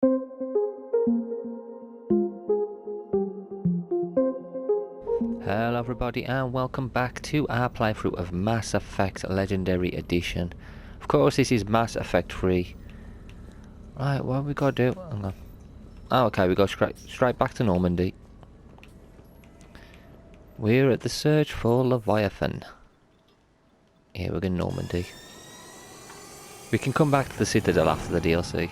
Hello everybody and welcome back to our playthrough of Mass Effect Legendary Edition. Of course this is Mass Effect 3. Right, what have we got to do? Hang on. Oh okay, we go straight back to Normandy. We're at the search for Leviathan. Here we're in Normandy. We can come back to the Citadel after the DLC.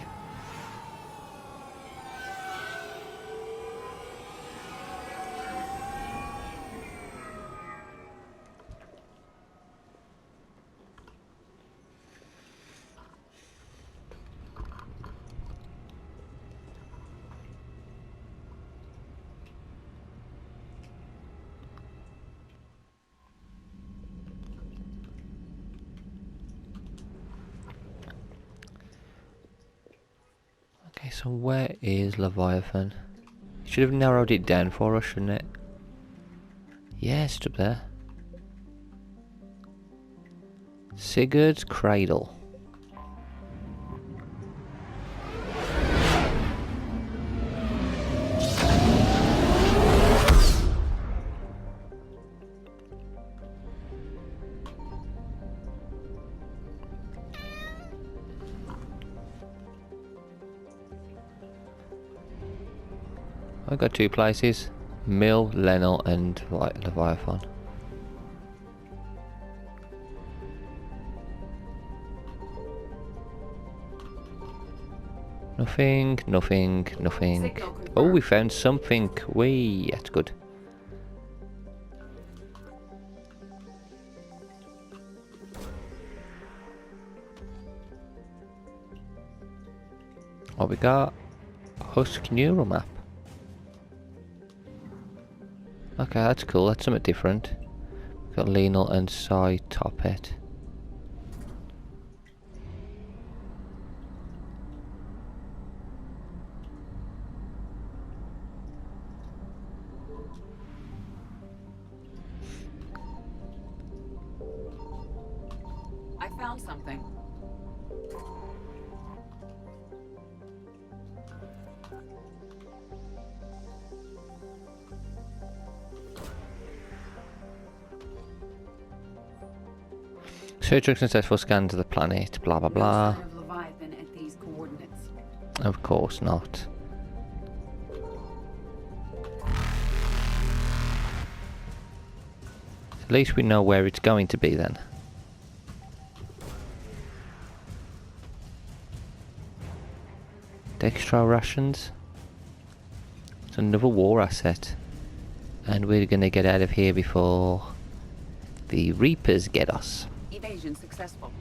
Okay, so where is Leviathan? Should have narrowed it down for us, shouldn't it? Yeah, it's up there. Sigurd's Cradle. I've got two places. Mill, Lenel and Leviathan. Nothing, nothing, nothing. Oh, we found something. Whee, that's good. What we got? Husk neural map. Okay, that's cool. That's something different. We've got Lenal and Sai Toppet. I found something. Search and successful scans of the planet, blah blah blah. No sign of Leviathan at these coordinates. Of course not. At least we know where it's going to be then. Dextro rations. It's another war asset. And we're gonna get out of here before the Reapers get us. Evasion successful.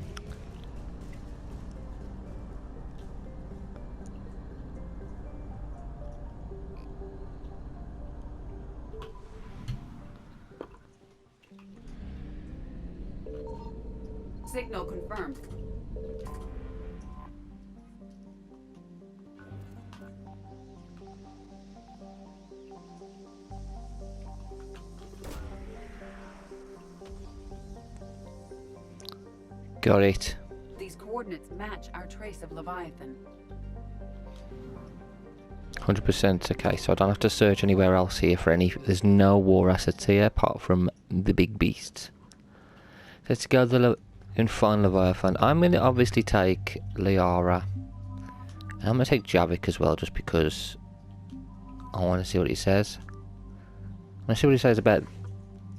Signal confirmed. Got it. These coordinates match our trace of Leviathan. 100% okay, so I don't have to search anywhere else here for any. There's no war assets here apart from the big beasts. Let's go and find Leviathan. I'm going to obviously take Liara. And I'm going to take Javik as well, just because I want to see what he says. I want to see what he says about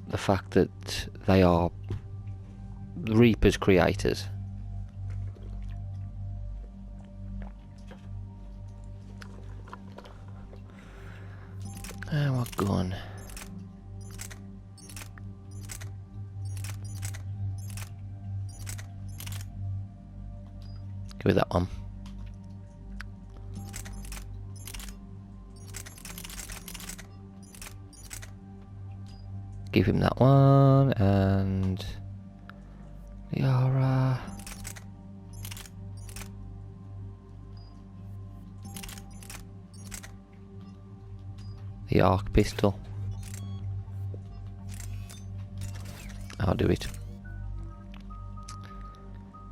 the fact that they are Reaper's creators. What gun? Give me that one. Give him that one and Liara. The arc pistol. I'll do it.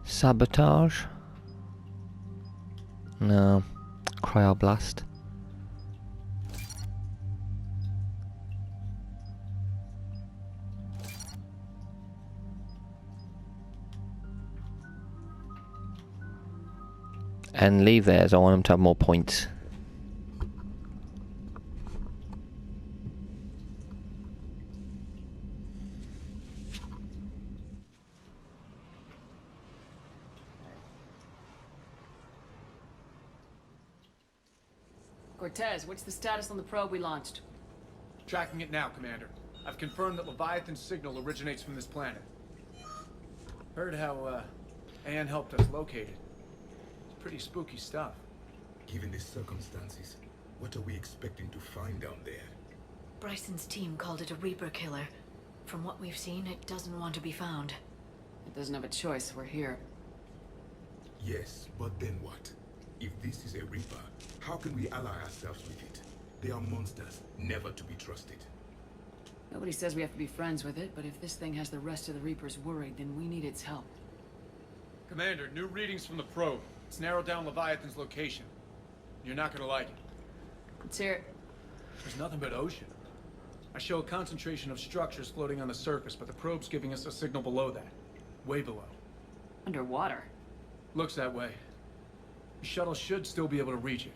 Sabotage. No. Cryoblast. And leave there as I want them to have more points. Cortez, what's the status on the probe we launched? Tracking it now, Commander. I've confirmed that Leviathan's signal originates from this planet. Heard how, Anne helped us locate it. It's pretty spooky stuff. Given the circumstances, what are we expecting to find down there? Bryson's team called it a Reaper killer. From what we've seen, it doesn't want to be found. It doesn't have a choice, we're here. Yes, but then what? If this is a Reaper, how can we ally ourselves with it? They are monsters, never to be trusted. Nobody says we have to be friends with it, but if this thing has the rest of the Reapers worried, then we need its help. Commander, new readings from the probe. It's narrowed down Leviathan's location. You're not gonna like it. Let's hear it. There's nothing but ocean. I show a concentration of structures floating on the surface, but the probe's giving us a signal below that. Way below. Underwater. Looks that way. The shuttle should still be able to reach it.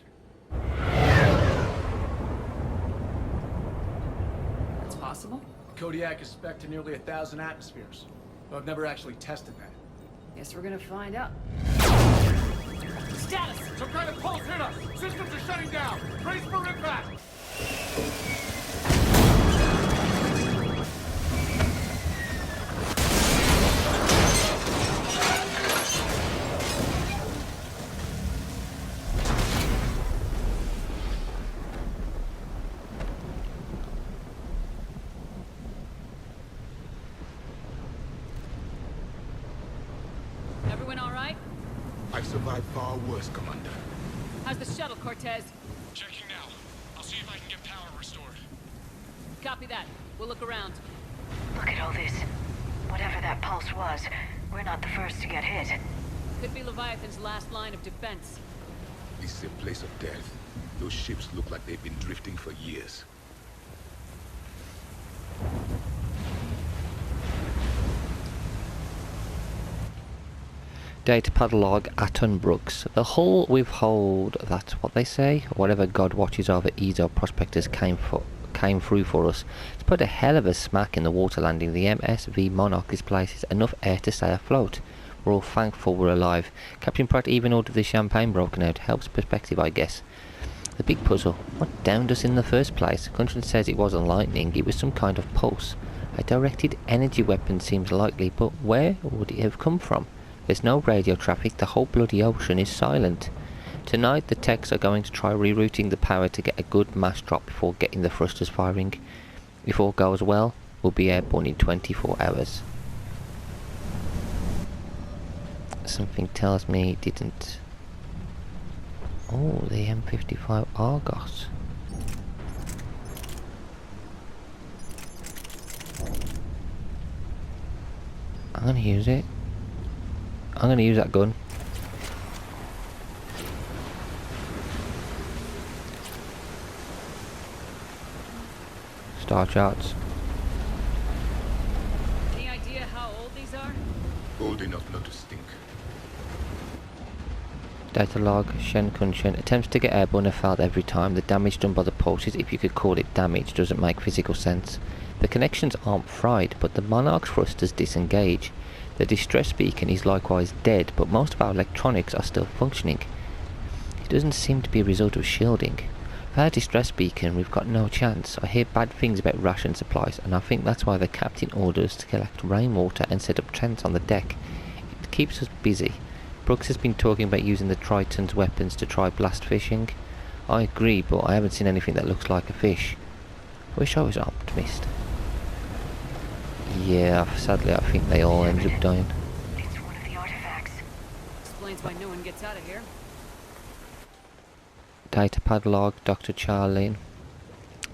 That's possible? Kodiak is spec'd to nearly 1,000 atmospheres, but I've never actually tested that. Guess we're gonna find out. Status! Some kind of pulse hit us! Systems are shutting down! Brace for impact! Everyone all right? I've survived far worse, Commander. How's the shuttle, Cortez? Checking now. I'll see if I can get power restored. Copy that. We'll look around. Look at all this. Whatever that pulse was, we're not the first to get hit. Could be Leviathan's last line of defense. This is a place of death. Those ships look like they've been drifting for years. Data pad log Aton Brooks. The hull withhold, that's what they say, whatever god watches over Ezo prospectors came through for us. To put a hell of a smack in the water landing, the MSV Monarch displaces enough air to stay afloat. We're all thankful we're alive. Captain Pratt even ordered the champagne broken out. Helps perspective, I guess. The big puzzle, what downed us in the first place? Guntran says it wasn't lightning, it was some kind of pulse. A directed energy weapon seems likely, but where would it have come from? There's no radio traffic, the whole bloody ocean is silent. Tonight the techs are going to try rerouting the power to get a good mass drop before getting the thrusters firing. If all goes well, we'll be airborne in 24 hours. Something tells me it didn't. Oh, the M55 Argos. I'm gonna use it. I'm gonna use that gun. Star charts. Any idea how old these are? Old enough not to stink. Data log, Shen Kun Shen attempts to get airborne are failed every time. The damage done by the pulses, if you could call it damage, doesn't make physical sense. The connections aren't fried, but the Monarch's thrusters disengage. The distress beacon is likewise dead, but most of our electronics are still functioning. It doesn't seem to be a result of shielding. Without a distress beacon, we've got no chance. I hear bad things about ration supplies, and I think that's why the captain orders to collect rainwater and set up tents on the deck. It keeps us busy. Brooks has been talking about using the Triton's weapons to try blast fishing. I agree, but I haven't seen anything that looks like a fish. I wish I was an optimist. Yeah, sadly I think they all end up dying. It's one of the artifacts. Explains why no one gets out of here. Data pad log, Dr. Charlene.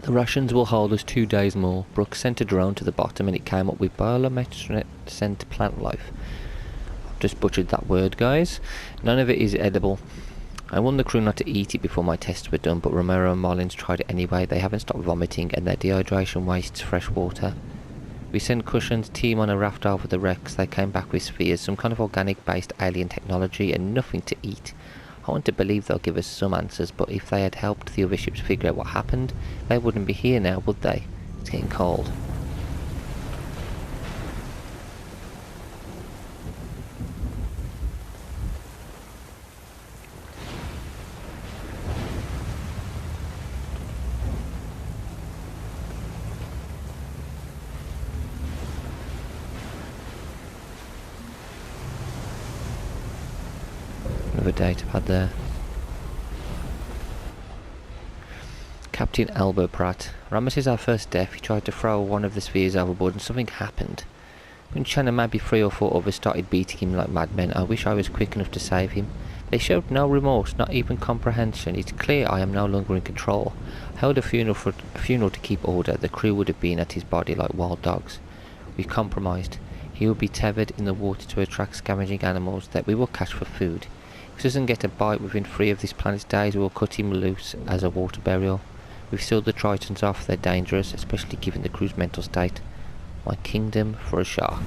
The Russians will hold us 2 days more. Brooks sent a drone to the bottom and it came up with bioluminescent plant life. I've just butchered that word, guys. None of it is edible. I warned the crew not to eat it before my tests were done, but Romero and Mullins tried it anyway. They haven't stopped vomiting, and their dehydration wastes fresh water. We sent Cushion's team on a raft over the wrecks. They came back with spheres, some kind of organic-based alien technology, and nothing to eat. I want to believe they'll give us some answers, but if they had helped the other ships figure out what happened, they wouldn't be here now, would they? It's getting cold. Another data pad there. Captain Albert Pratt. Ramos is our first death. He tried to throw one of the spheres overboard and something happened. When Chan and maybe 3 or 4 others started beating him like madmen, I wish I was quick enough to save him. They showed no remorse, not even comprehension. It's clear I am no longer in control. I held a funeral to keep order. The crew would have been at his body like wild dogs. We compromised. He will be tethered in the water to attract scavenging animals that we will catch for food. If he doesn't get a bite within 3 of this planet's days, we will cut him loose as a water burial. We've sealed the Tritons off. They're dangerous, especially given the crew's mental state. My kingdom for a shark.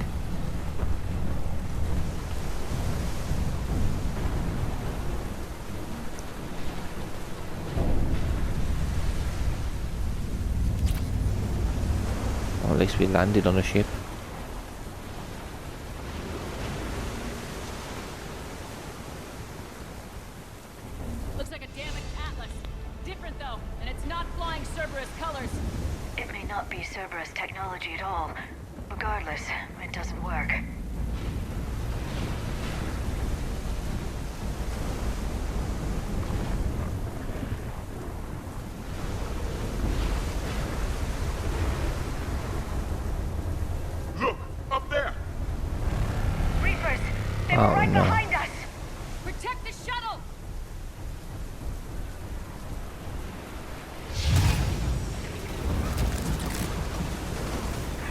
Or at least we landed on a ship. Looks like a damaged Atlas. Different though, and it's not flying Cerberus colors. It may not be Cerberus technology at all. Regardless, it doesn't work. Look, up there! Reapers! They were right behind us! Protect the shuttle!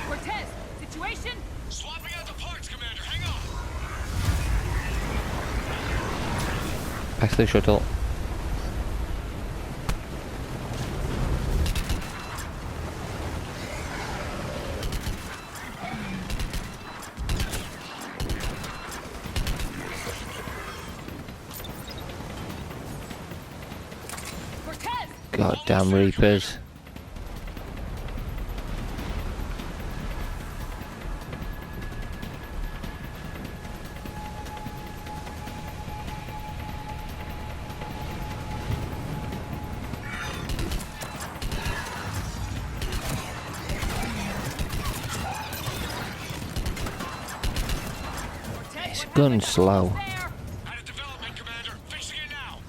Cortez, situation? Swapping out the parts, Commander. Hang on. Back to the shuttle. Cortez! Goddamn Reapers. His gun's slow. Had a development, Commander. Fixing it now.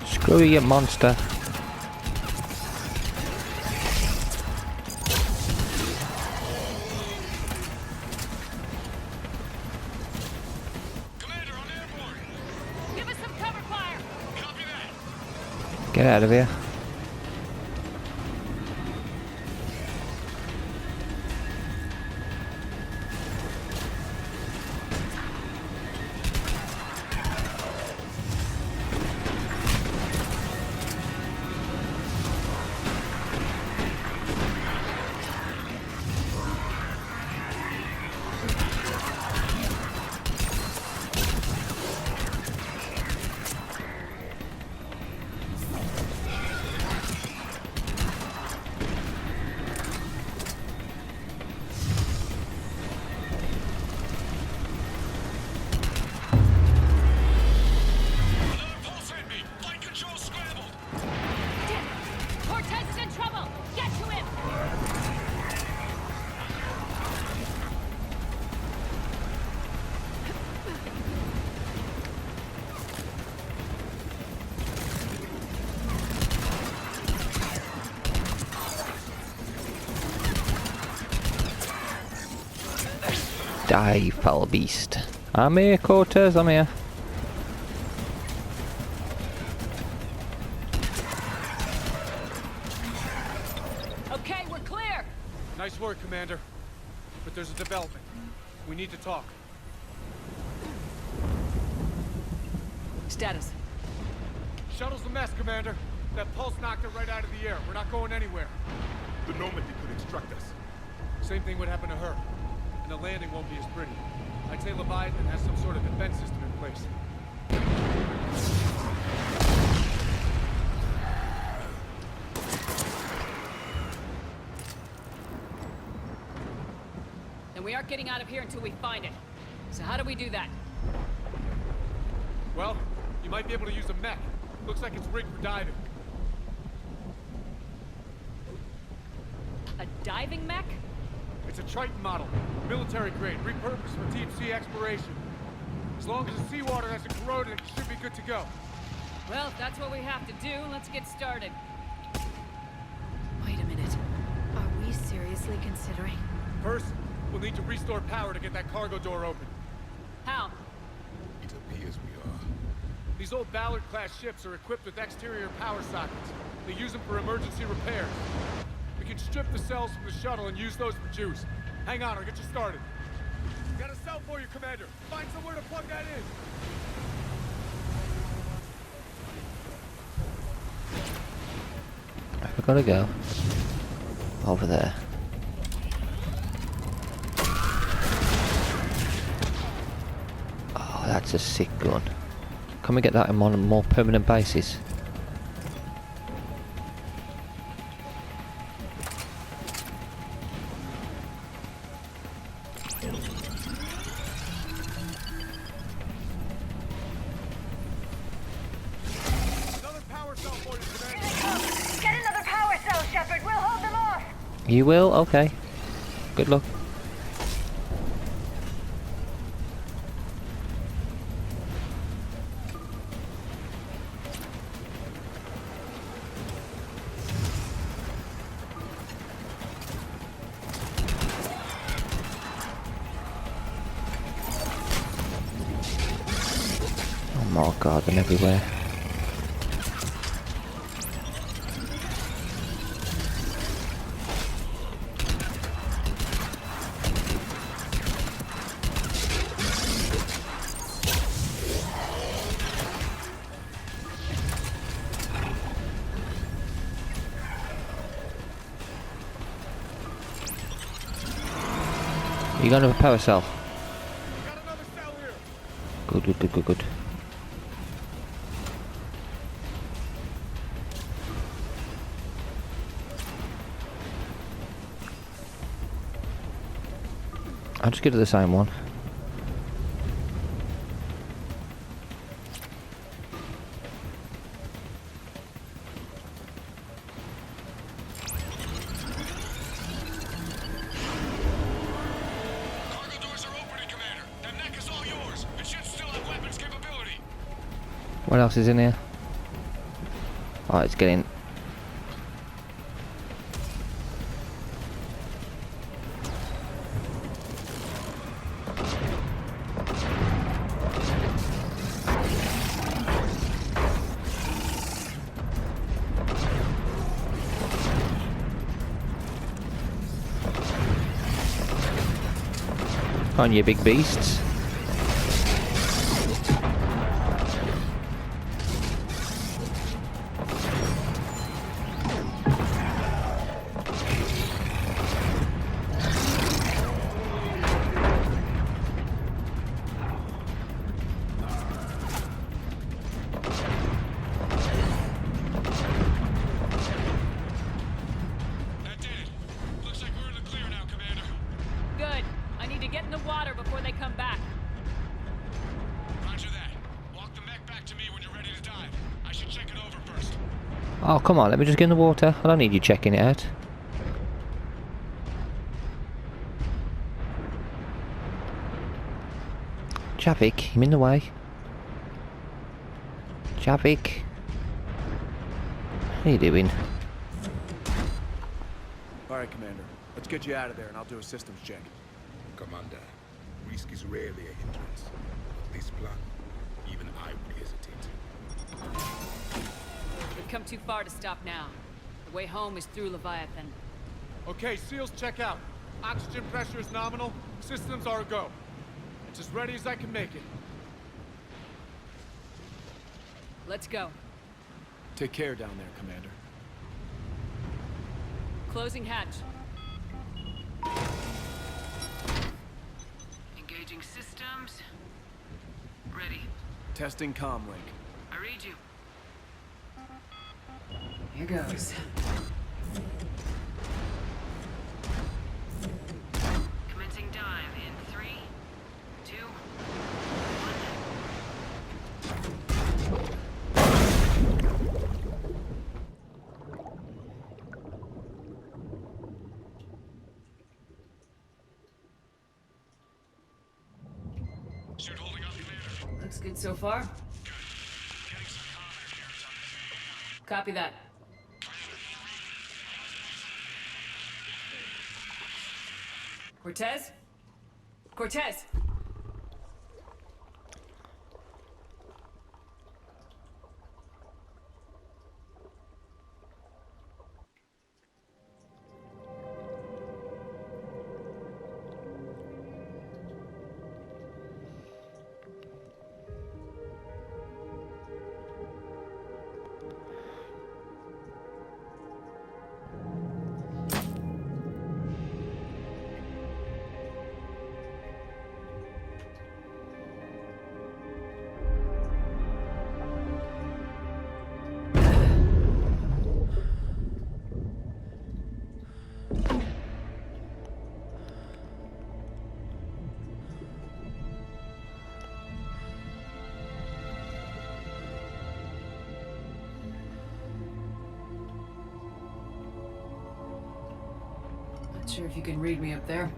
Screw you, monster. Commander, I'm airborne. Give us some cover fire! Copy that. Get out of here. Another pulse hit me. Flight control scrambled. Damn it! Cortez is in trouble! Get to him! Die, foul beast. I'm here, Cortez, I'm here. Nice work, Commander. But there's a development. We need to talk. Status. Shuttle's a mess, Commander. That pulse knocked it right out of the air. We're not going anywhere. The Normandy could extract us. Same thing would happen to her. And the landing won't be as pretty. I'd say Leviathan has some sort of defense system in place. Then we aren't getting out of here until we find it. So how do we do that? Well, you might be able to use a mech. Looks like it's rigged for diving. A diving mech? It's a Triton model, military grade, repurposed for deep sea exploration. As long as the seawater hasn't corroded, it should be good to go. Well, if that's what we have to do, let's get started. Wait a minute. Are we seriously considering? First, we'll need to restore power to get that cargo door open. How? It appears we are. These old Ballard-class ships are equipped with exterior power sockets. They use them for emergency repairs. We can strip the cells from the shuttle and use those for juice. Hang on, I'll get you started. Got a cell for you, Commander. Find somewhere to plug that in. I've got to go over there. Oh, that's a sick gun. Can we get that on a more permanent basis? Another power cell for you, Commander. Get another power cell, Sheperd. We'll hold them off. You will? Okay. Good luck. Oh my god, they're everywhere. You got a power cell? Got another cell here. Good, good, good, good, good. I'll just get to the same one. Cargo doors are opening, Commander. That neck is all yours. It should still have weapons capability. What else is in here? Oh, it's getting... On you big beasts. That did it. Looks like we're in the clear now, Commander. Good. I need to get in the water before they come back. Roger that. Walk the mech back to me when you're ready to dive. I should check it over first. Oh, come on, let me just get in the water. I don't need you checking it out. Javik, I'm in the way. Javik. What are you doing? All right, Commander. Let's get you out of there, and I'll do a systems check. Commander, risk is rarely a hindrance. But this plan, even I would hesitate. We've come too far to stop now. The way home is through Leviathan. Okay, seals check out. Oxygen pressure is nominal. Systems are a go. It's as ready as I can make it. Let's go. Take care down there, Commander. Closing hatch. Engaging systems. Ready. Testing comm link. I read you. Here goes. Commencing dive in 3, 2, 1. Suit holding up, Commander. Looks good so far. Good. Getting some comment here is on the Copy that. Cortez? Cortez! Not sure if you can read me up there.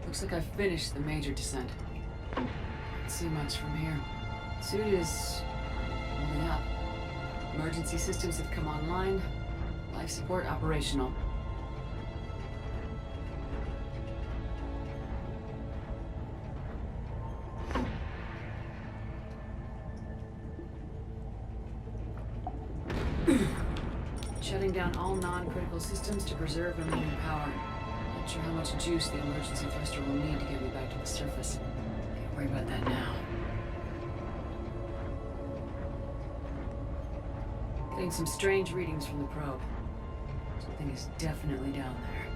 Looks like I've finished the major descent. Can't see much from here. Suit is holding up. Emergency systems have come online. Life support operational. Shutting down all non-critical systems to preserve remaining power. Not sure how much juice the emergency thruster will need to get me back to the surface. Can't worry about that now. Getting some strange readings from the probe. Something is definitely down there.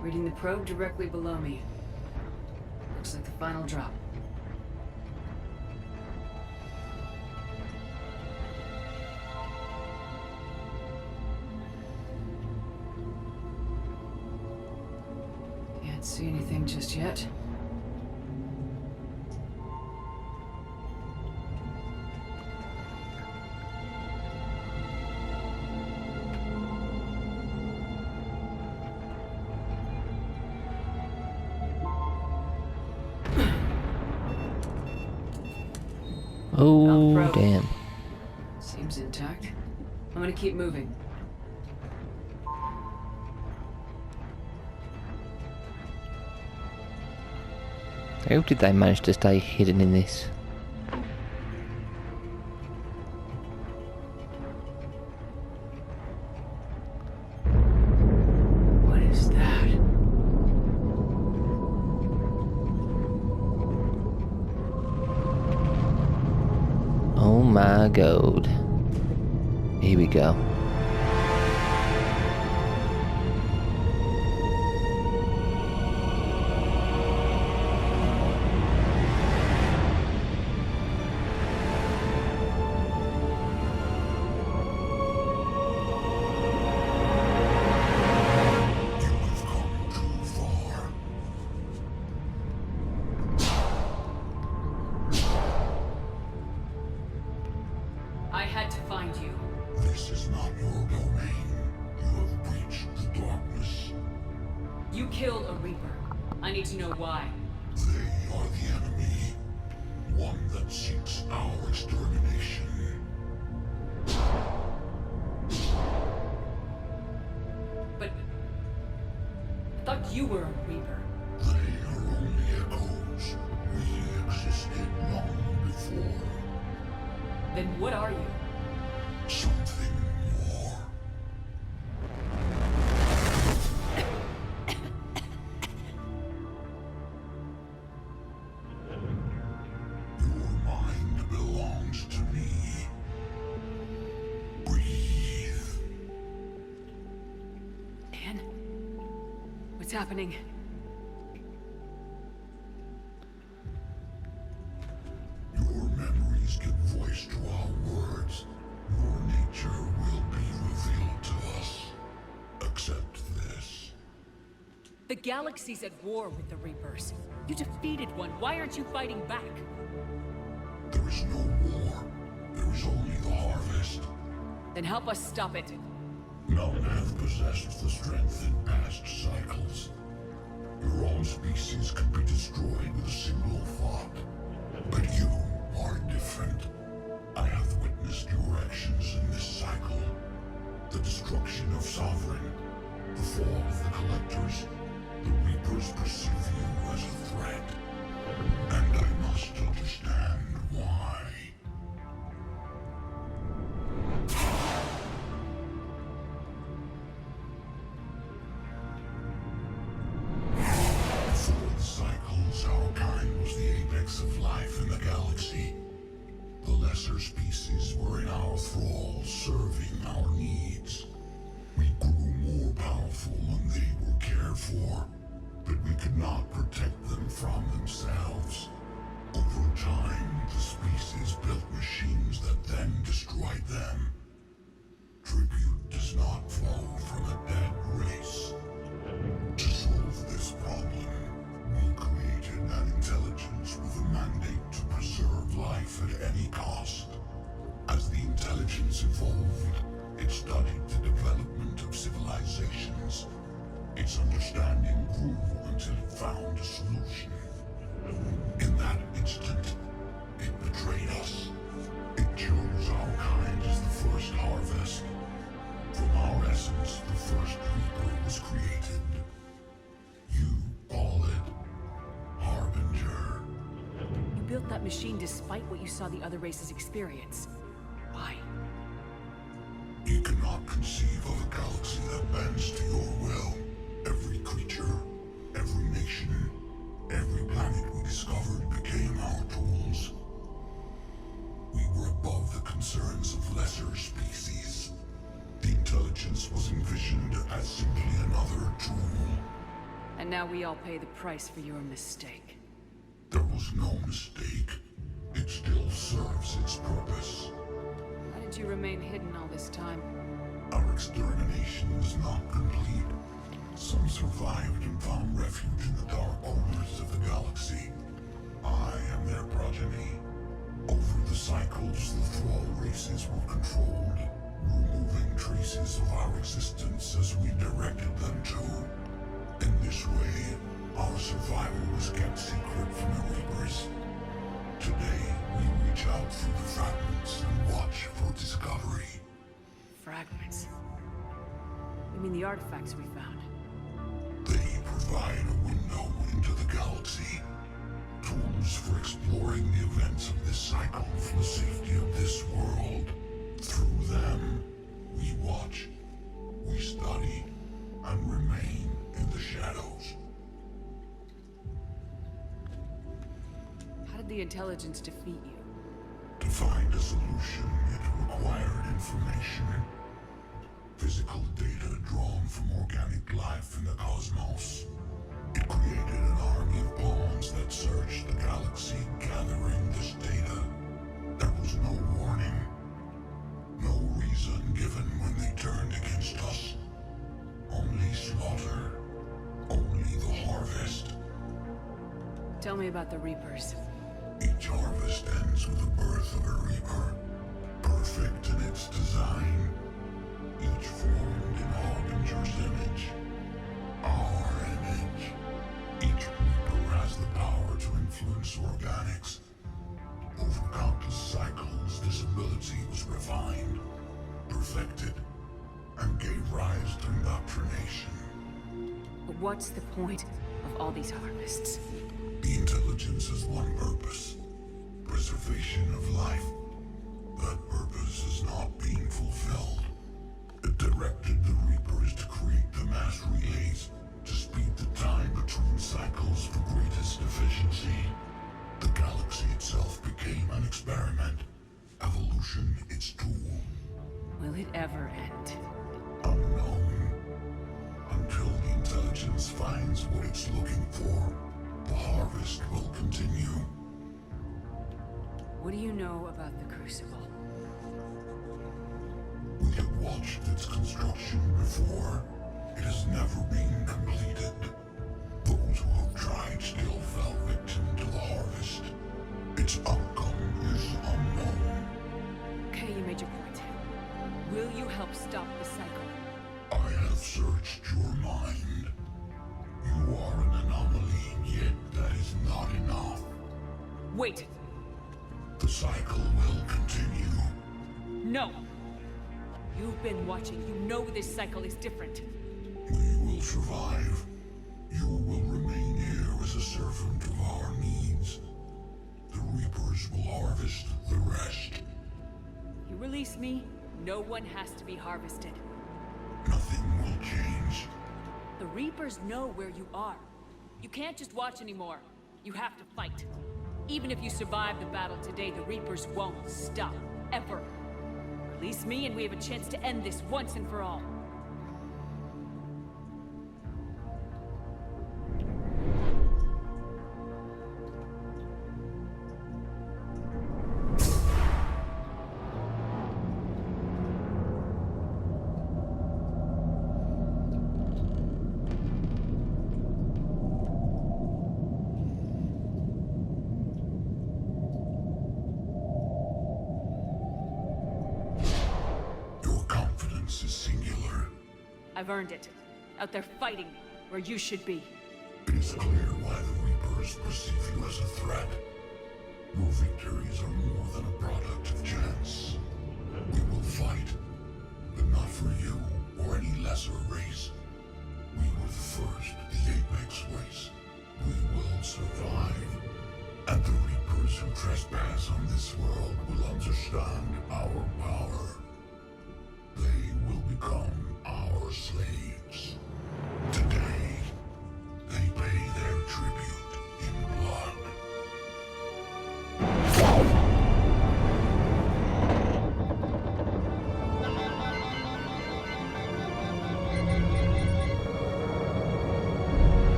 Reading the probe directly below me. Looks like the final drop. Can't see anything just yet. Oh, probe. damn. Seems intact. I'm gonna keep moving. How did they manage to stay hidden in this? What is that? Oh my god. Here we go. I had to find you. This is not your domain. You have breached the darkness. You killed a Reaper. I need to know why. They are the enemy. One that seeks our extermination. you were a Reaper. They are only echoes. We existed long before. Then what are you? Something more. Your mind belongs to me. Breathe. Man? What's happening? Your memories give voice to our words. Your nature will be revealed to us. Accept this. The galaxy's at war with the Reapers. You defeated one. Why aren't you fighting back? There is no war. There is only the harvest. Then help us stop it. None have possessed the strength in past cycles. Your own species could be destroyed with a single thought. But you are different. I have witnessed your actions in this cycle. The destruction of Sovereign, the fall of the Collectors. The Reapers perceive you as a threat. And I must understand why. Before the cycles, our kind was the apex of life in the galaxy. The lesser species were in our thrall, serving our needs. We grew more powerful and they were cared for, but we could not protect them from themselves. Over time, the species built machines that then destroyed them. Tribute does not flow from a dead race. To solve this problem, we created an intelligence with a mandate to preserve life at any cost. As the intelligence evolved, it studied the development of civilizations. Its understanding grew until it found a solution. In that instant, it betrayed us. It chose our kind as the first harvest. From our essence, the first Reaper was created. You call it Harbinger. You built that machine despite what you saw the other races experience. Why? You cannot conceive of a galaxy that bends to your will. Every creature, every nation, every planet we discovered became our tools. We were above the concerns of lesser species. The intelligence was envisioned as simply another tool. And now we all pay the price for your mistake. There was no mistake. It still serves its purpose. Why did you remain hidden all this time? Our extermination was not complete. Some survived and found refuge in the dark corners of the galaxy. I am their progeny. Over the cycles, the thrall races were controlled, removing traces of our existence as we directed them to. In this way, our survival was kept secret from the Reapers. Today, we reach out through the fragments and watch for discovery. Fragments. You mean the artifacts we found? They provide a window into the galaxy. Tools for exploring the events of this cycle for the safety of this world. Through them, we watch, we study, and remain in the shadows. How did the intelligence defeat you? To find a solution, it required information. Physical data drawn from organic life in the cosmos. It created an army of pawns that searched the galaxy, gathering this data. There was no warning. No reason given when they turned against us. Only slaughter. Only the harvest. Tell me about the Reapers. Each harvest ends with the birth of a Reaper. Perfect in its design. Each formed in Harbinger's image. Our image. Each Reaper has the power to influence organics. Over countless cycles, this ability was refined, perfected, and gave rise to indoctrination. But what's the point of all these harvests? The intelligence has one purpose. Preservation of life. That purpose is not being fulfilled. It directed the Reapers to create the mass relays to speed the time between cycles for greatest efficiency. The galaxy itself became an experiment. Evolution its tool. Will it ever end? Unknown. Until the intelligence finds what it's looking for, the harvest will continue. What do you know about the Crucible? We have watched its construction before. It has never been completed. Those who have tried still fell victim to the harvest. Its outcome is unknown. Okay, you made your point. Will you help stop the cycle? I have searched your mind. You are an anomaly, yet that is not enough. Wait! The cycle will continue. No! You've been watching. You know this cycle is different. We will survive. You will remain here as a servant of our needs. The Reapers will harvest the rest. You release me, no one has to be harvested. Nothing will change. The Reapers know where you are. You can't just watch anymore. You have to fight. Even if you survive the battle today, the Reapers won't stop. Ever. Release me and we have a chance to end this once and for all. I've earned it. Out there fighting, where you should be. It is clear why the Reapers perceive you as a threat. Your victories are more than a product of chance. We will fight, but not for you or any lesser race. We were the first, the Apex race. We will survive. And the Reapers who trespass on this world will understand our power. They will become our slaves. Today, they pay their tribute in blood.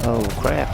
Oh crap.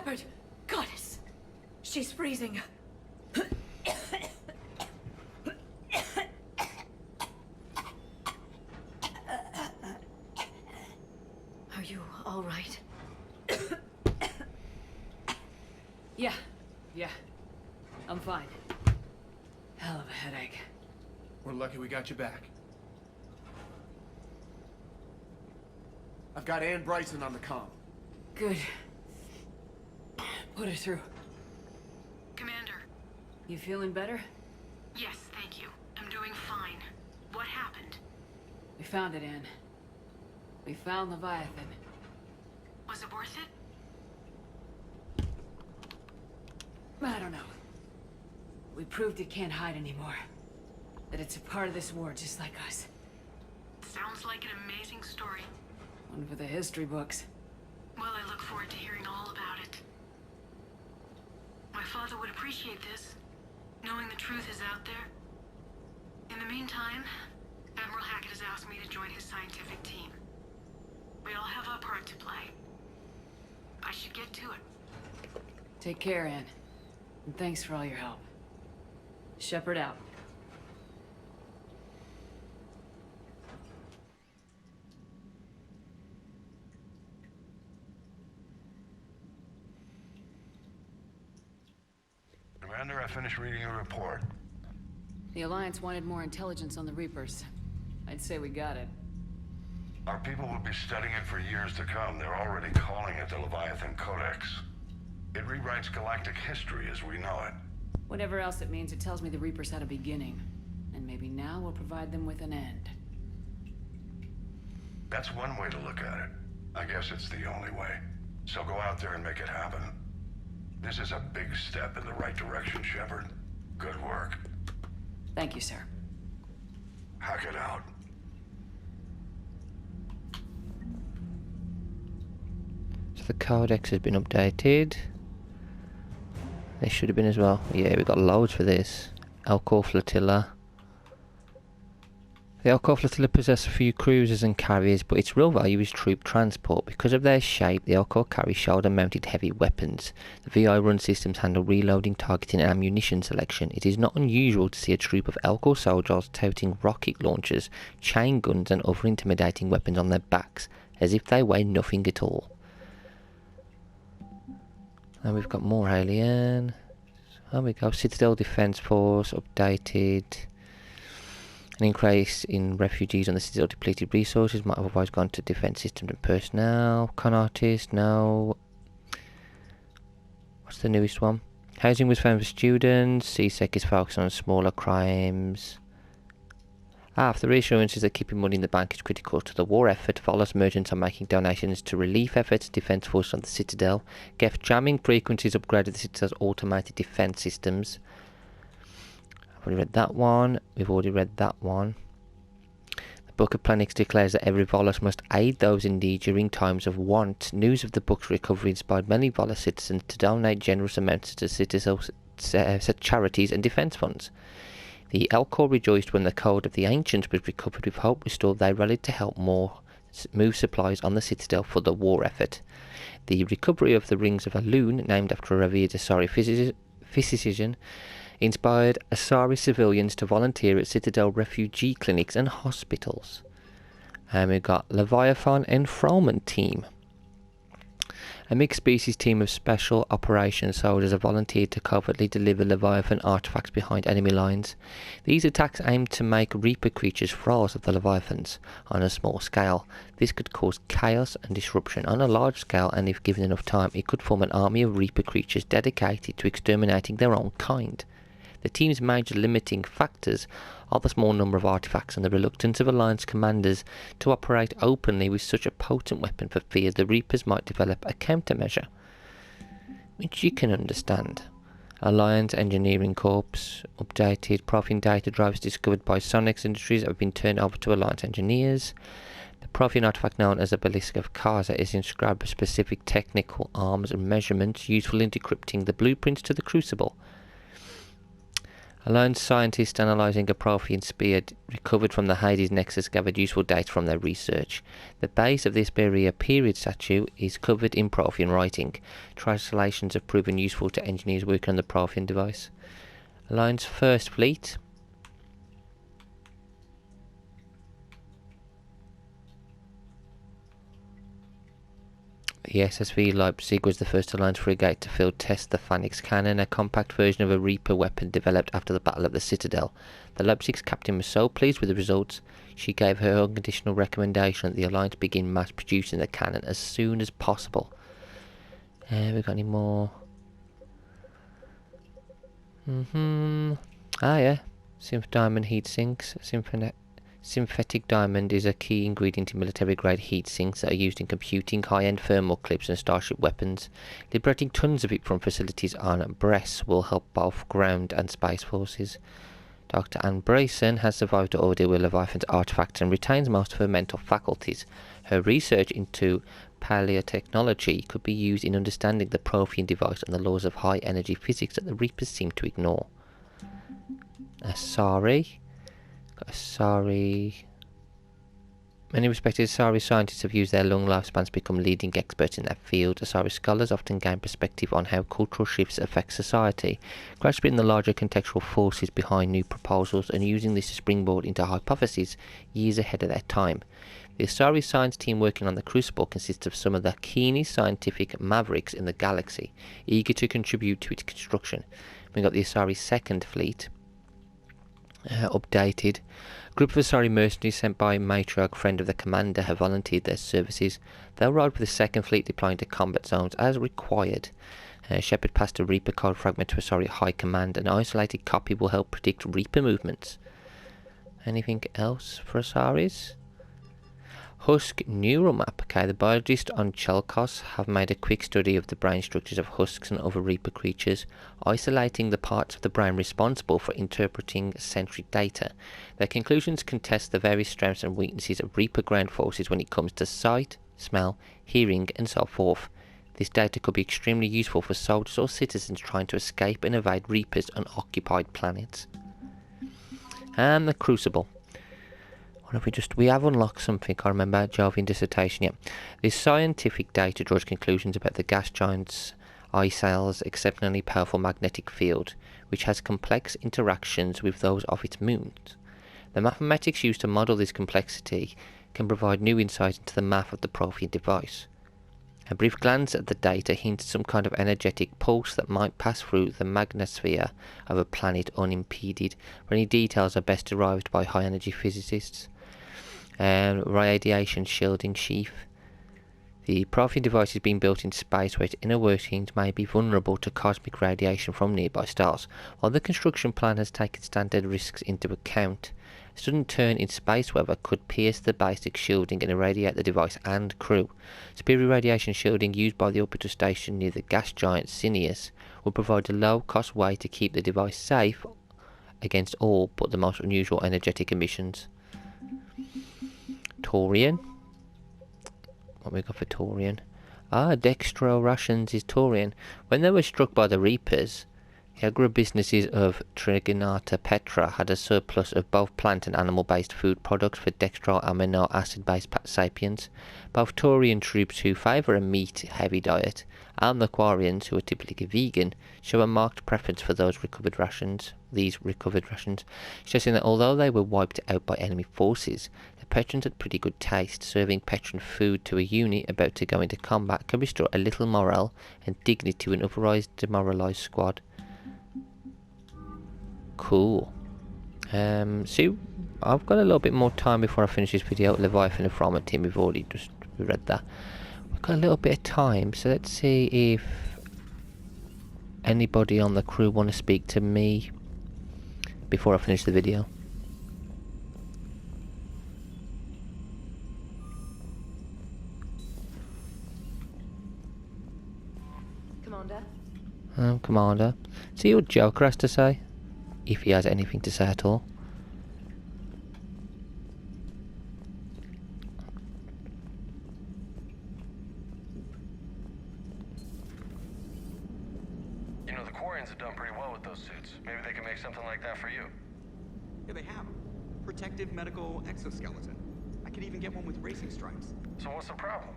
Sheperd! Goddess! She's freezing. Are you all right? Yeah. I'm fine. Hell of a headache. We're lucky we got you back. I've got Ann Bryson on the comm. Good. Put her through. Commander. You feeling better? Yes, thank you. I'm doing fine. What happened? We found it, Ann. We found Leviathan. Was it worth it? I don't know. We proved it can't hide anymore. That it's a part of this war just like us. Sounds like an amazing story. One for the history books. Well, I look forward to hearing all about it. My father would appreciate this, knowing the truth is out there. In the meantime, Admiral Hackett has asked me to join his scientific team. We all have our part to play. I should get to it. Take care, Ann. And thanks for all your help. Sheperd out. Commander, I finished reading your report. The Alliance wanted more intelligence on the Reapers. I'd say we got it. Our people will be studying it for years to come. They're already calling it the Leviathan Codex. It rewrites galactic history as we know it. Whatever else it means, it tells me the Reapers had a beginning. And maybe now we'll provide them with an end. That's one way to look at it. I guess it's the only way. So go out there and make it happen. This is a big step in the right direction, Sheperd. Good work. Thank you, sir. Hack it out. So the codex has been updated. They should have been as well. Yeah, we got loads for this. Elcor Flotilla. The Elcor Flotilla possess a few cruisers and carriers, but its real value is troop transport. Because of their shape, the Elcor carry shoulder-mounted heavy weapons. The VI run systems handle reloading, targeting and ammunition selection. It is not unusual to see a troop of Elcor soldiers toting rocket launchers, chain guns and other intimidating weapons on their backs, as if they weigh nothing at all. And we've got more alien. There we go. Citadel Defense Force updated. An increase in refugees on the Citadel depleted resources might have otherwise gone to defense systems and personnel. Con artist, no. What's the newest one? Housing was found for students. CSEC is focused on smaller crimes. For the reassurances that keeping money in the bank is critical to the war effort, Volos merchants are making donations to relief efforts, defence forces on the Citadel. Geth jamming frequencies upgraded the Citadel's automated defence systems. I've already read that one. We've already read that one. The Book of Planix declares that every Volos must aid those in need during times of want. News of the book's recovery inspired many Volos citizens to donate generous amounts to Citadel's charities and defence funds. The Elcor rejoiced when the Code of the Ancients was recovered. With hope restored, they rallied to help move supplies on the Citadel for the war effort. The recovery of the Rings of Elune, named after a revered Asari physician, inspired Asari civilians to volunteer at Citadel refugee clinics and hospitals. And we've got Leviathan Enthronement Team. A mixed species team of special operations soldiers have volunteered to covertly deliver Leviathan artifacts behind enemy lines. These attacks aim to make Reaper creatures thralls of the Leviathans on a small scale. This could cause chaos and disruption on a large scale, and if given enough time, it could form an army of Reaper creatures dedicated to exterminating their own kind. The team's major limiting factors are the small number of artifacts and the reluctance of Alliance commanders to operate openly with such a potent weapon for fear the Reapers might develop a countermeasure, which you can understand. Alliance Engineering Corps updated. Profin data drives discovered by Sonex Industries have been turned over to Alliance engineers. The Profin artifact known as the Ballista of Kaza is inscribed with specific technical arms and measurements useful in decrypting the blueprints to the Crucible. Alliance scientists analysing a Prothean spear recovered from the Hades Nexus gathered useful data from their research. The base of this barrier period statue is covered in Prothean writing. Translations have proven useful to engineers working on the Prothean device. Alliance First Fleet. The SSV Leipzig was the first Alliance frigate to field test the Phalanx cannon, a compact version of a Reaper weapon developed after the Battle of the Citadel. The Leipzig's captain was so pleased with the results, she gave her unconditional recommendation that the Alliance begin mass producing the cannon as soon as possible. We got any more? Ah yeah, Synth Diamond heat sinks. Synthetic diamond is a key ingredient in military-grade heat sinks that are used in computing, high-end thermal clips and starship weapons. Liberating tons of it from facilities on Brest will help both ground and space forces. Dr. Anne Brayson has survived the ordeal with Leviathan's artifacts and retains most of her mental faculties. Her research into paleotechnology could be used in understanding the Prothean device and the laws of high-energy physics that the Reapers seem to ignore. Asari. Asari. Many respected Asari scientists have used their long lifespans to become leading experts in their field. Asari scholars often gain perspective on how cultural shifts affect society, grasping the larger contextual forces behind new proposals and using this to springboard into hypotheses years ahead of their time. The Asari science team working on the Crucible consists of some of the keenest scientific mavericks in the galaxy, eager to contribute to its construction. We've got the Asari Second Fleet, updated. A group of Asari mercenaries sent by a matriarch friend of the commander have volunteered their services. They'll ride with the Second Fleet, deploying to combat zones as required. Sheperd passed a Reaper code fragment to Asari High Command. An isolated copy will help predict Reaper movements. Anything else for Asaris? Husk neural map. Okay, the biologists on Chelkos have made a quick study of the brain structures of husks and other Reaper creatures, isolating the parts of the brain responsible for interpreting sensory data. Their conclusions contest the various strengths and weaknesses of Reaper ground forces when it comes to sight, smell, hearing, and so forth. This data could be extremely useful for soldiers or citizens trying to escape and evade Reapers on occupied planets. And the Crucible. We have unlocked something. I remember Jovian dissertation. Yeah, this scientific data draws conclusions about the gas giant's eye cell's exceptionally powerful magnetic field, which has complex interactions with those of its moons. The mathematics used to model this complexity can provide new insight into the math of the Prothean device. A brief glance at the data hints at some kind of energetic pulse that might pass through the magnetosphere of a planet unimpeded, but any details are best derived by high-energy physicists. Radiation shielding sheath. The Prothean device is being built in space where its inner workings may be vulnerable to cosmic radiation from nearby stars. While the construction plan has taken standard risks into account, a sudden turn in space weather could pierce the basic shielding and irradiate the device and crew. Superior radiation shielding used by the orbital station near the gas giant Sirius will provide a low-cost way to keep the device safe against all but the most unusual energetic emissions. Taurian. What we got for Taurian? Dextro Russians is Taurian. When they were struck by the Reapers, the agribusinesses of Trigonata Petra had a surplus of both plant and animal-based food products for dextro amino acid-based sapiens. Both Taurian troops who favour a meat-heavy diet and the Quarians, who are typically vegan, show a marked preference for these recovered rations, stressing that although they were wiped out by enemy forces, the Petrans had pretty good taste. Serving Petran food to a unit about to go into combat can restore a little morale and dignity to an otherwise demoralised squad. Cool. So I've got a little bit more time before I finish this video. Leviathan and Frommer team, we've already just read that. We've got a little bit of time, so let's see if anybody on the crew want to speak to me before I finish the video. Commander? Commander. See what Joker has to say, if he has anything to say at all. Quarians have done pretty well with those suits. Maybe they can make something like that for you. Yeah, they have. Protective medical exoskeleton. I could even get one with racing stripes. So what's the problem?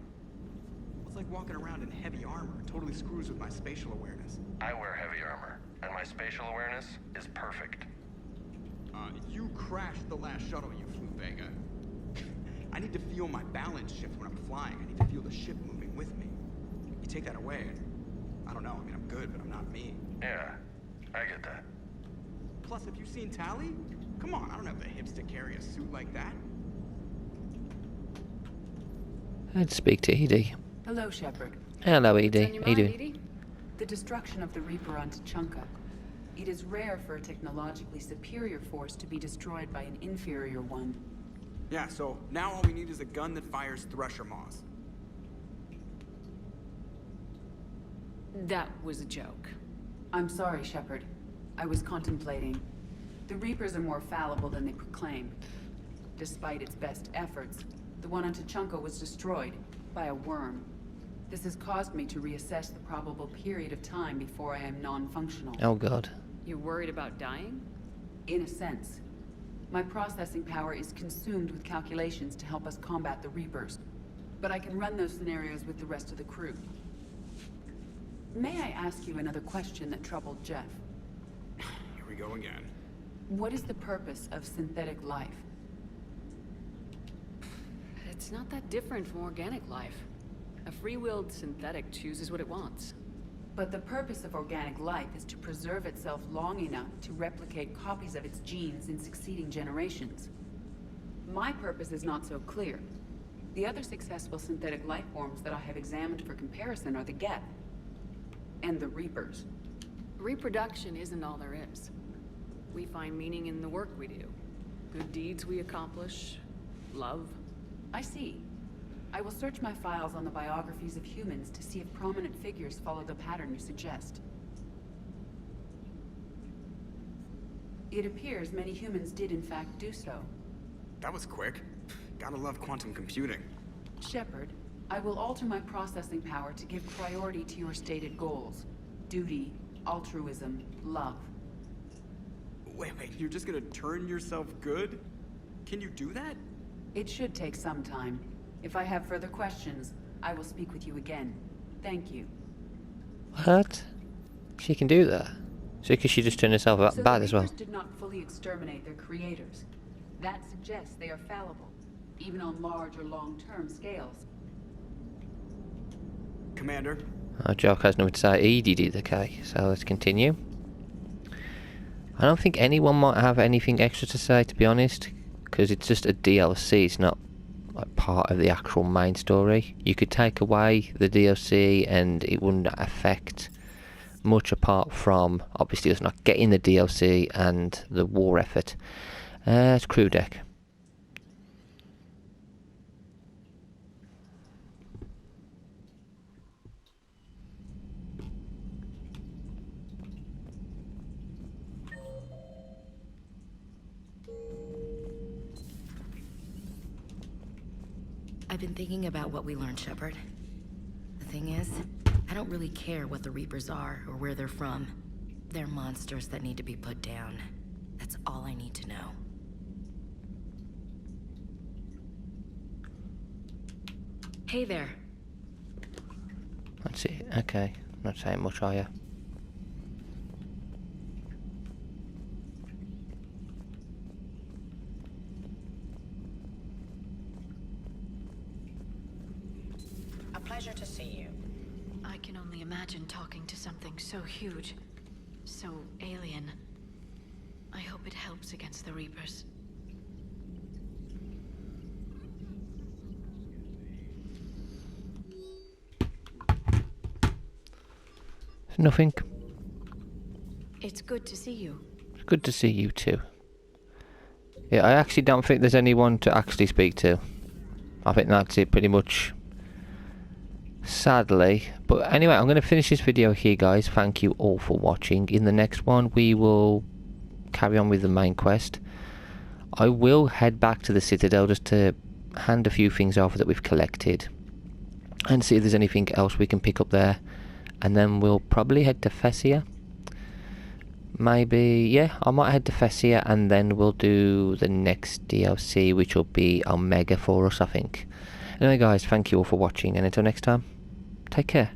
It's like walking around in heavy armor. It totally screws with my spatial awareness. I wear heavy armor, and my spatial awareness is perfect. You crashed the last shuttle you flew, Vega. I need to feel my balance shift when I'm flying. I need to feel the ship moving with me. You take that away, and I don't know. I mean, I'm good, but I'm not me. Yeah, I get that. Plus, have you seen Tally? Come on, I don't have the hips to carry a suit like that. I'd speak to Edie. Hello, Sheperd. Hello, Edie. What's on your How you mind, doing? Edie? The destruction of the Reaper on Tuchanka. It is rare for a technologically superior force to be destroyed by an inferior one. Yeah, so now all we need is a gun that fires Thresher Maws. That was a joke. I'm sorry, Sheperd. I was contemplating. The Reapers are more fallible than they proclaim. Despite its best efforts, the one on Tuchanka was destroyed by a worm. This has caused me to reassess the probable period of time before I am non-functional. Oh god. You're worried about dying? In a sense. My processing power is consumed with calculations to help us combat the Reapers. But I can run those scenarios with the rest of the crew. May I ask you another question that troubled Jeff? Here we go again. What is the purpose of synthetic life? It's not that different from organic life. A free-willed synthetic chooses what it wants. But the purpose of organic life is to preserve itself long enough to replicate copies of its genes in succeeding generations. My purpose is not so clear. The other successful synthetic life forms that I have examined for comparison are the Geth and the Reapers. Reproduction isn't all there is. We find meaning in the work we do. Good deeds we accomplish. Love. I see. I will search my files on the biographies of humans to see if prominent figures follow the pattern you suggest. It appears many humans did in fact do so. That was quick. Gotta love quantum computing. Sheperd, I will alter my processing power to give priority to your stated goals. Duty, altruism, love. Wait, you're just gonna turn yourself good? Can you do that? It should take some time. If I have further questions, I will speak with you again. Thank you. What? She can do that? So because she just turned herself So bad the as well. Reapers did not fully exterminate their creators. That suggests they are fallible, even on large or long-term scales. Commander? Jock has nothing to say. Edie did okay, so let's continue. I don't think anyone might have anything extra to say, to be honest, because it's just a DLC, it's not like part of the actual main story. You could take away the DLC and it wouldn't affect much apart from obviously us not getting the DLC and the war effort. It's crew deck. I've been thinking about what we learned, Sheperd. The thing is, I don't really care what the Reapers are or where they're from. They're monsters that need to be put down. That's all I need to know. Hey there. That's it. Okay. Not saying much, are you? A pleasure to see you. I can only imagine talking to something so huge, so alien. I hope it helps against the Reapers. Nothing. It's good to see you. It's good to see you too. Yeah, I actually don't think there's anyone to actually speak to. I think that's it pretty much. Sadly. But anyway, I'm going to finish this video here, guys. Thank you all for watching. In the next one, we will carry on with the main quest. I will head back to the Citadel just to hand a few things over that we've collected. And see if there's anything else we can pick up there. And then we'll probably head to Fessia. maybe, yeah, I might head to Fessia and then we'll do the next DLC, which will be Omega for us, I think. Anyway guys, thank you all for watching, and until next time, take care.